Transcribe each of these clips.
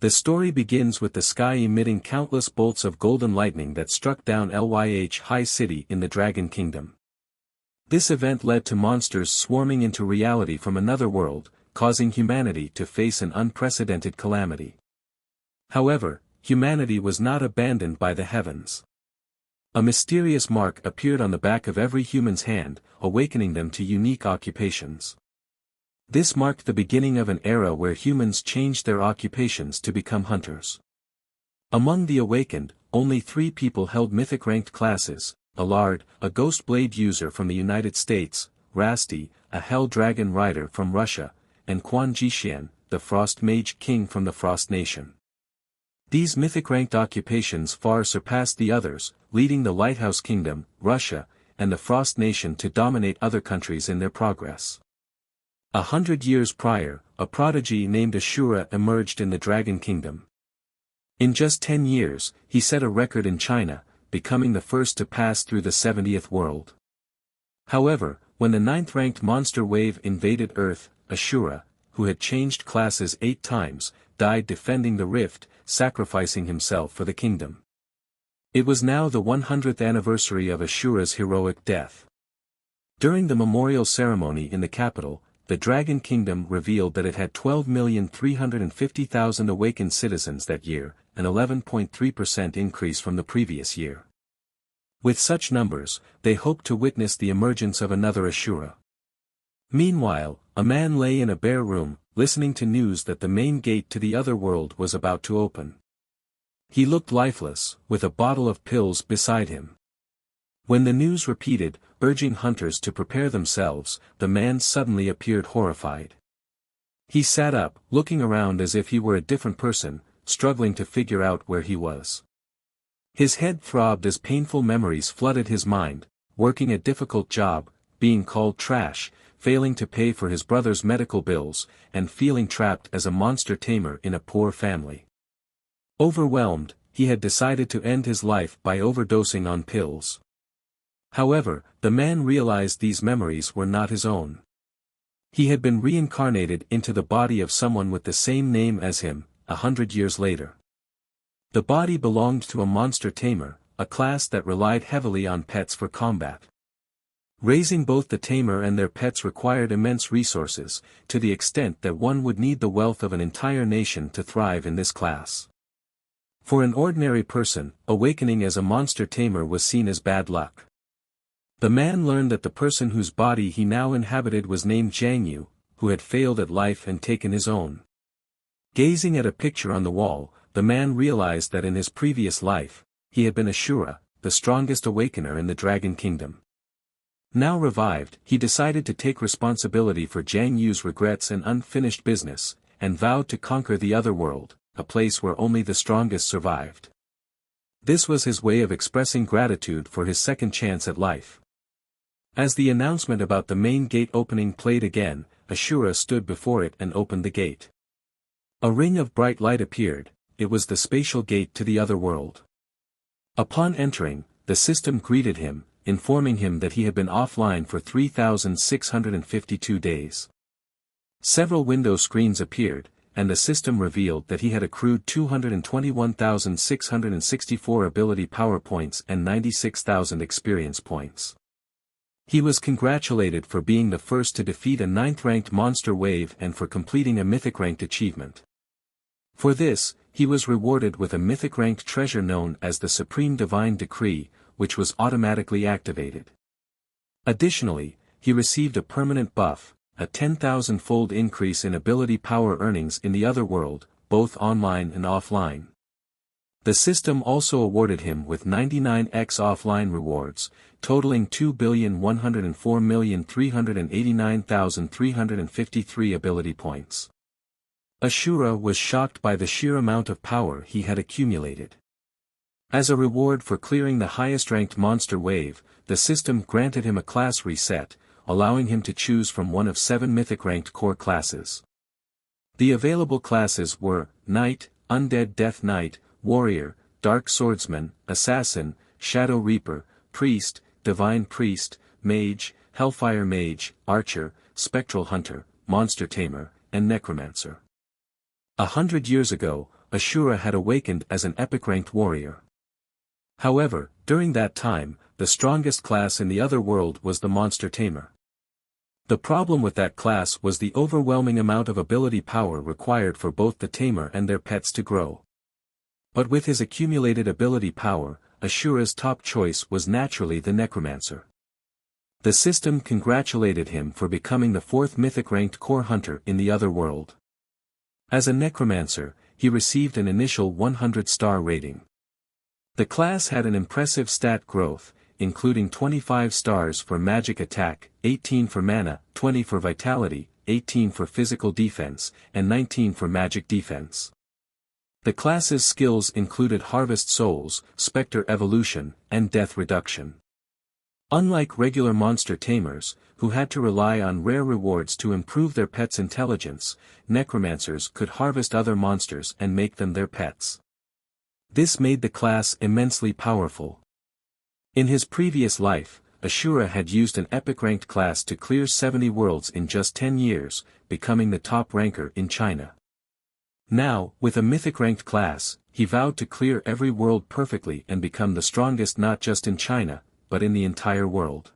The story begins with the sky emitting countless bolts of golden lightning that struck down Lyh High City in the Dragon Kingdom. This event led to monsters swarming into reality from another world, causing humanity to face an unprecedented calamity. However, humanity was not abandoned by the heavens. A mysterious mark appeared on the back of every human's hand, awakening them to unique occupations. This marked the beginning of an era where humans changed their occupations to become hunters. Among the awakened, only 3 people held mythic-ranked classes: Allard, a ghost blade user from the United States, Rasti, a hell dragon rider from Russia, and Quan Jixian, the Frost Mage King from the Frost Nation. These mythic-ranked occupations far surpassed the others, leading the Lighthouse Kingdom, Russia, and the Frost Nation to dominate other countries in their progress. 100 years prior, a prodigy named Ashura emerged in the Dragon Kingdom. In just 10 years, he set a record in China, becoming the first to pass through the 70th world. However, when the 9th-ranked monster wave invaded Earth, Ashura, who had changed classes 8 times, died defending the rift, sacrificing himself for the kingdom. It was now the 100th anniversary of Ashura's heroic death. During the memorial ceremony in the capital, the Dragon Kingdom revealed that it had 12,350,000 awakened citizens that year, an 11.3% increase from the previous year. With such numbers, they hoped to witness the emergence of another Ashura. Meanwhile, a man lay in a bare room, listening to news that the main gate to the other world was about to open. He looked lifeless, with a bottle of pills beside him. When the news repeated, urging hunters to prepare themselves, the man suddenly appeared horrified. He sat up, looking around as if he were a different person, struggling to figure out where he was. His head throbbed as painful memories flooded his mind: working a difficult job, being called trash, failing to pay for his brother's medical bills, and feeling trapped as a monster tamer in a poor family. Overwhelmed, he had decided to end his life by overdosing on pills. However, the man realized these memories were not his own. He had been reincarnated into the body of someone with the same name as him, 100 years later. The body belonged to a monster tamer, a class that relied heavily on pets for combat. Raising both the tamer and their pets required immense resources, to the extent that one would need the wealth of an entire nation to thrive in this class. For an ordinary person, awakening as a monster tamer was seen as bad luck. The man learned that the person whose body he now inhabited was named Jiang Yu, who had failed at life and taken his own. Gazing at a picture on the wall, the man realized that in his previous life, he had been Ashura, the strongest awakener in the Dragon Kingdom. Now revived, he decided to take responsibility for Jiang Yu's regrets and unfinished business, and vowed to conquer the other world, a place where only the strongest survived. This was his way of expressing gratitude for his second chance at life. As the announcement about the main gate opening played again, Ashura stood before it and opened the gate. A ring of bright light appeared. It was the spatial gate to the other world. Upon entering, the system greeted him, informing him that he had been offline for 3,652 days. Several window screens appeared, and the system revealed that he had accrued 221,664 ability power points and 96,000 experience points. He was congratulated for being the first to defeat a 9th-ranked monster wave and for completing a mythic-ranked achievement. For this, he was rewarded with a mythic-ranked treasure known as the Supreme Divine Decree, which was automatically activated. Additionally, he received a permanent buff, a 10,000-fold increase in ability power earnings in the other world, both online and offline. The system also awarded him with 99x offline rewards, totaling 2,104,389,353 ability points. Ashura was shocked by the sheer amount of power he had accumulated. As a reward for clearing the highest-ranked monster wave, the system granted him a class reset, allowing him to choose from one of 7 mythic-ranked core classes. The available classes were Knight, Undead Death Knight, Warrior, Dark Swordsman, Assassin, Shadow Reaper, Priest, Divine Priest, Mage, Hellfire Mage, Archer, Spectral Hunter, Monster Tamer, and Necromancer. 100 years ago, Ashura had awakened as an epic-ranked warrior. However, during that time, the strongest class in the other world was the monster tamer. The problem with that class was the overwhelming amount of ability power required for both the tamer and their pets to grow. But with his accumulated ability power, Ashura's top choice was naturally the necromancer. The system congratulated him for becoming the fourth mythic-ranked core hunter in the other world. As a necromancer, he received an initial 100-star rating. The class had an impressive stat growth, including 25 stars for magic attack, 18 for mana, 20 for vitality, 18 for physical defense, and 19 for magic defense. The class's skills included Harvest Souls, Spectre Evolution, and Death Reduction. Unlike regular monster tamers, who had to rely on rare rewards to improve their pets' intelligence, necromancers could harvest other monsters and make them their pets. This made the class immensely powerful. In his previous life, Ashura had used an epic-ranked class to clear 70 worlds in just 10 years, becoming the top ranker in China. Now, with a mythic-ranked class, he vowed to clear every world perfectly and become the strongest not just in China, but in the entire world.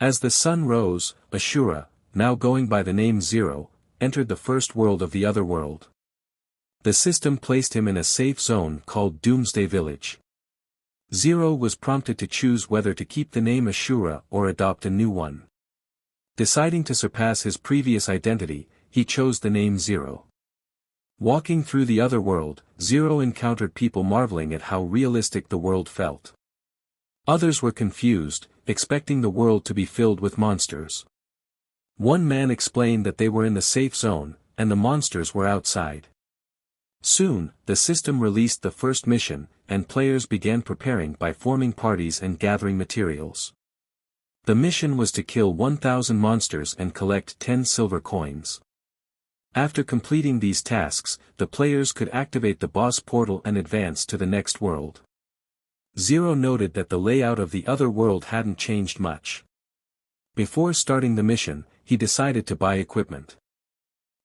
As the sun rose, Ashura, now going by the name Zero, entered the first world of the other world. The system placed him in a safe zone called Doomsday Village. Zero was prompted to choose whether to keep the name Ashura or adopt a new one. Deciding to surpass his previous identity, he chose the name Zero. Walking through the other world, Zero encountered people marveling at how realistic the world felt. Others were confused, expecting the world to be filled with monsters. One man explained that they were in the safe zone, and the monsters were outside. Soon, the system released the first mission, and players began preparing by forming parties and gathering materials. The mission was to kill 1,000 monsters and collect 10 silver coins. After completing these tasks, the players could activate the boss portal and advance to the next world. Zero noted that the layout of the other world hadn't changed much. Before starting the mission, he decided to buy equipment.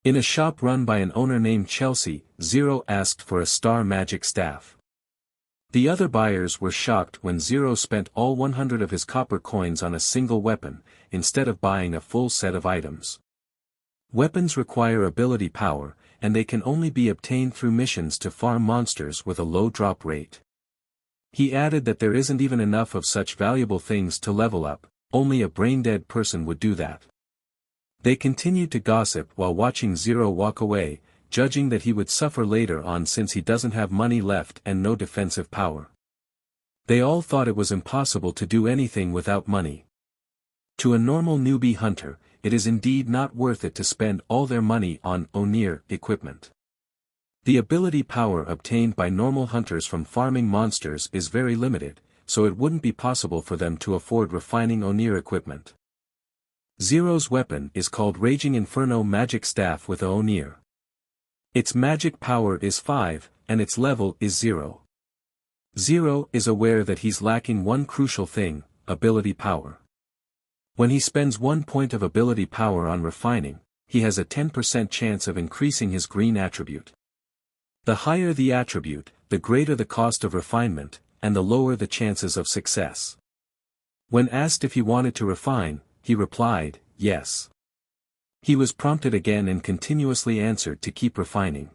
In a shop run by an owner named Chelsea, Zero asked for a star magic staff. The other buyers were shocked when Zero spent all 100 of his copper coins on a single weapon, instead of buying a full set of items. Weapons require ability power, and they can only be obtained through missions to farm monsters with a low drop rate. He added that there isn't even enough of such valuable things to level up, only a brain-dead person would do that. They continued to gossip while watching Zero walk away, judging that he would suffer later on since he doesn't have money left and no defensive power. They all thought it was impossible to do anything without money. To a normal newbie hunter, it is indeed not worth it to spend all their money on Onir equipment. The ability power obtained by normal hunters from farming monsters is very limited, so it wouldn't be possible for them to afford refining Onir equipment. Zero's weapon is called Raging Inferno Magic Staff with Onir. Its magic power is 5, and its level is 0. Zero is aware that he's lacking one crucial thing, ability power. When he spends 1 point of ability power on refining, he has a 10% chance of increasing his green attribute. The higher the attribute, the greater the cost of refinement, and the lower the chances of success. When asked if he wanted to refine, he replied, yes. He was prompted again and continuously answered to keep refining.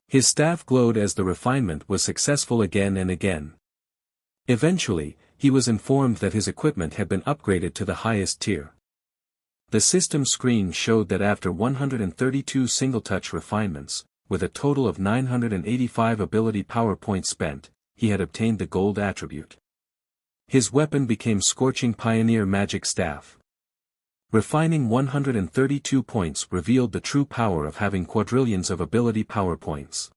His staff glowed as the refinement was successful again and again. Eventually, he was informed that his equipment had been upgraded to the highest tier. The system screen showed that after 132 single-touch refinements, with a total of 985 ability power points spent, he had obtained the gold attribute. His weapon became Scorching Pioneer Magic Staff. Refining 132 points revealed the true power of having quadrillions of ability power points.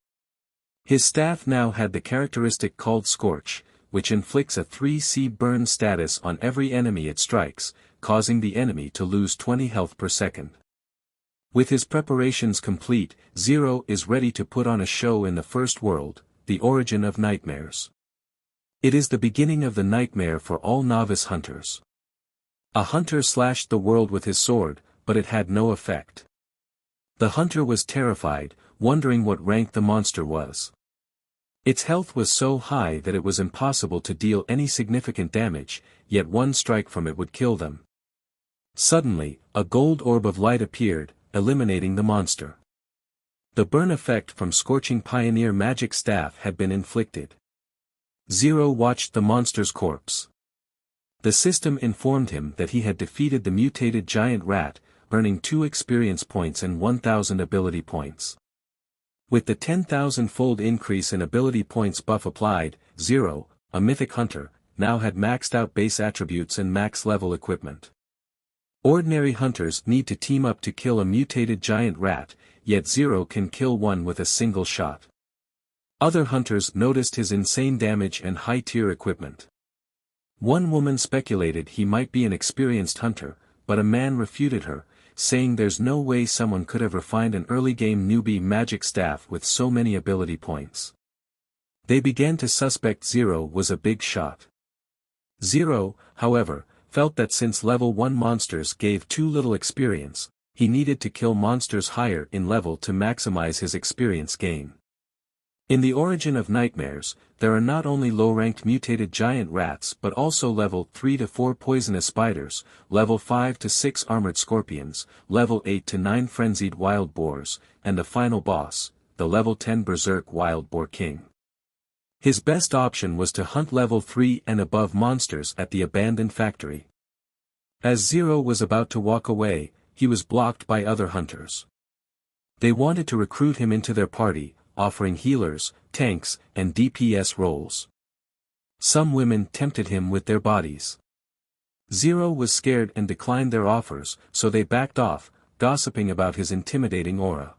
His staff now had the characteristic called Scorch, which inflicts a 3C burn status on every enemy it strikes, causing the enemy to lose 20 health per second. With his preparations complete, Zero is ready to put on a show in the first world, the origin of nightmares. It is the beginning of the nightmare for all novice hunters. A hunter slashed the world with his sword, but it had no effect. The hunter was terrified, wondering what rank the monster was. Its health was so high that it was impossible to deal any significant damage, yet one strike from it would kill them. Suddenly, a gold orb of light appeared, eliminating the monster. The burn effect from Scorching Pioneer magic staff had been inflicted. Zero watched the monster's corpse. The system informed him that he had defeated the mutated giant rat, earning 2 experience points and 1,000 ability points. With the 10,000-fold increase in ability points buff applied, Zero, a mythic hunter, now had maxed out base attributes and max level equipment. Ordinary hunters need to team up to kill a mutated giant rat, yet Zero can kill one with a single shot. Other hunters noticed his insane damage and high-tier equipment. One woman speculated he might be an experienced hunter, but a man refuted her, saying there's no way someone could have refined an early-game newbie magic staff with so many ability points. They began to suspect Zero was a big shot. Zero, however, felt that since level 1 monsters gave too little experience, he needed to kill monsters higher in level to maximize his experience gain. In the Origin of Nightmares, there are not only low-ranked mutated giant rats but also level 3 to 4 poisonous spiders, level 5 to 6 armored scorpions, level 8 to 9 frenzied wild boars, and the final boss, the level 10 berserk wild boar king. His best option was to hunt level 3 and above monsters at the abandoned factory. As Zero was about to walk away, he was blocked by other hunters. They wanted to recruit him into their party, offering healers, tanks, and DPS roles. Some women tempted him with their bodies. Zero was scared and declined their offers, so they backed off, gossiping about his intimidating aura.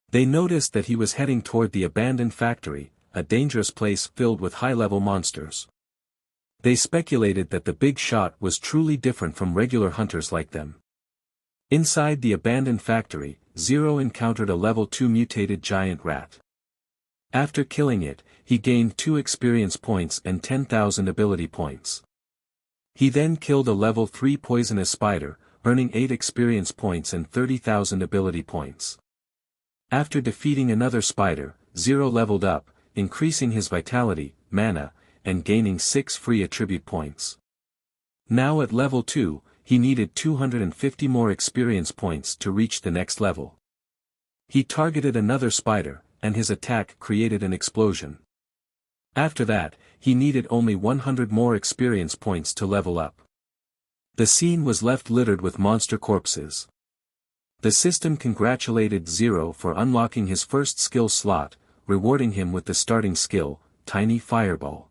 They noticed that he was heading toward the abandoned factory, a dangerous place filled with high-level monsters. They speculated that the big shot was truly different from regular hunters like them. Inside the abandoned factory, Zero encountered a level 2 mutated giant rat. After killing it, he gained 2 experience points and 10,000 ability points. He then killed a level 3 poisonous spider, earning 8 experience points and 30,000 ability points. After defeating another spider, Zero leveled up, increasing his vitality, mana, and gaining 6 free attribute points. Now at level 2, he needed 250 more experience points to reach the next level. He targeted another spider, and his attack created an explosion. After that, he needed only 100 more experience points to level up. The scene was left littered with monster corpses. The system congratulated Zero for unlocking his first skill slot, rewarding him with the starting skill, Tiny Fireball.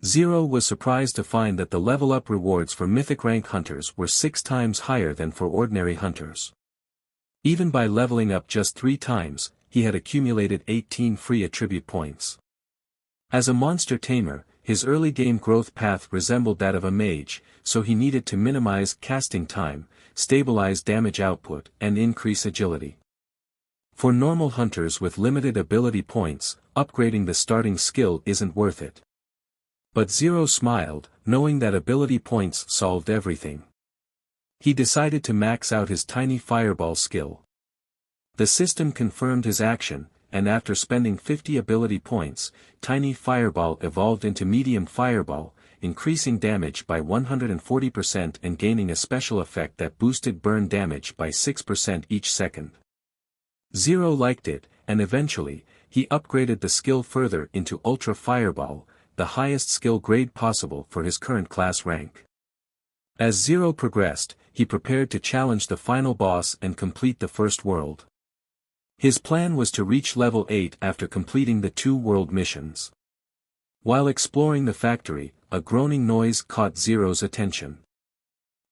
Zero was surprised to find that the level-up rewards for mythic rank hunters were 6 times higher than for ordinary hunters. Even by leveling up just 3 times, he had accumulated 18 free attribute points. As a monster tamer, his early game growth path resembled that of a mage, so he needed to minimize casting time, stabilize damage output, and increase agility. For normal hunters with limited ability points, upgrading the starting skill isn't worth it. But Zero smiled, knowing that ability points solved everything. He decided to max out his Tiny Fireball skill. The system confirmed his action, and after spending 50 ability points, Tiny Fireball evolved into Medium Fireball, increasing damage by 140% and gaining a special effect that boosted burn damage by 6% each second. Zero liked it, and eventually, he upgraded the skill further into Ultra Fireball, the highest skill grade possible for his current class rank. As Zero progressed, he prepared to challenge the final boss and complete the first world. His plan was to reach level 8 after completing the 2 world missions. While exploring the factory, a groaning noise caught Zero's attention.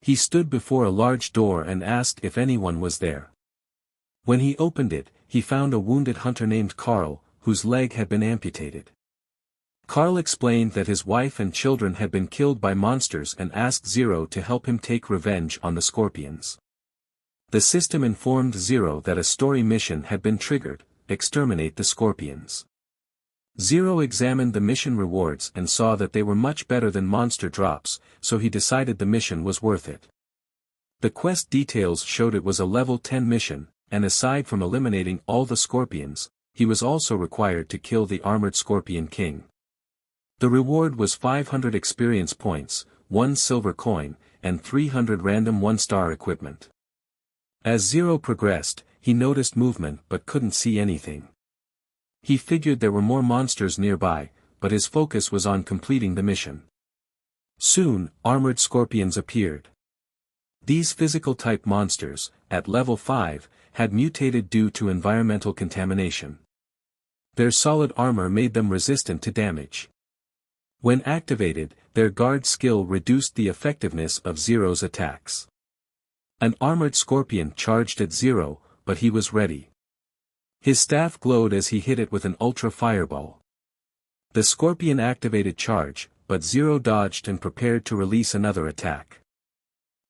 He stood before a large door and asked if anyone was there. When he opened it, he found a wounded hunter named Carl, whose leg had been amputated. Carl explained that his wife and children had been killed by monsters and asked Zero to help him take revenge on the scorpions. The system informed Zero that a story mission had been triggered: exterminate the scorpions. Zero examined the mission rewards and saw that they were much better than monster drops, so he decided the mission was worth it. The quest details showed it was a level 10 mission, and aside from eliminating all the scorpions, he was also required to kill the armored Scorpion King. The reward was 500 experience points, 1 silver coin, and 300 random 1-star equipment. As Zero progressed, he noticed movement but couldn't see anything. He figured there were more monsters nearby, but his focus was on completing the mission. Soon, armored scorpions appeared. These physical-type monsters, at level 5, had mutated due to environmental contamination. Their solid armor made them resistant to damage. When activated, their guard skill reduced the effectiveness of Zero's attacks. An armored scorpion charged at Zero, but he was ready. His staff glowed as he hit it with an ultra fireball. The scorpion activated charge, but Zero dodged and prepared to release another attack.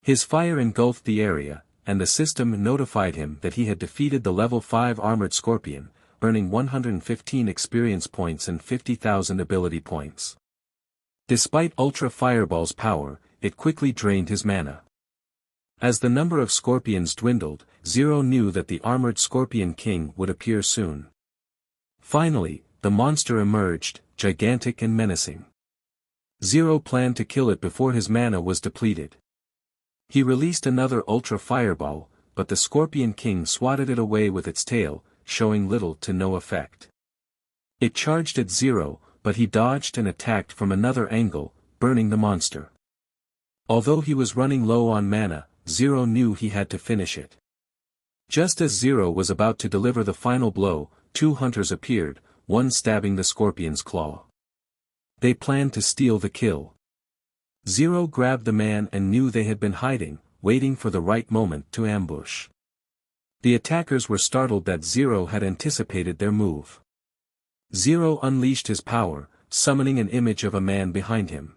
His fire engulfed the area, and the system notified him that he had defeated the level 5 armored scorpion, earning 115 experience points and 50,000 ability points. Despite Ultra Fireball's power, it quickly drained his mana. As the number of scorpions dwindled, Zero knew that the armored Scorpion King would appear soon. Finally, the monster emerged, gigantic and menacing. Zero planned to kill it before his mana was depleted. He released another Ultra Fireball, but the Scorpion King swatted it away with its tail, showing little to no effect. It charged at Zero, but he dodged and attacked from another angle, burning the monster. Although he was running low on mana, Zero knew he had to finish it. Just as Zero was about to deliver the final blow, 2 hunters appeared, one stabbing the scorpion's claw. They planned to steal the kill. Zero grabbed the man and knew they had been hiding, waiting for the right moment to ambush. The attackers were startled that Zero had anticipated their move. Zero unleashed his power, summoning an image of a man behind him.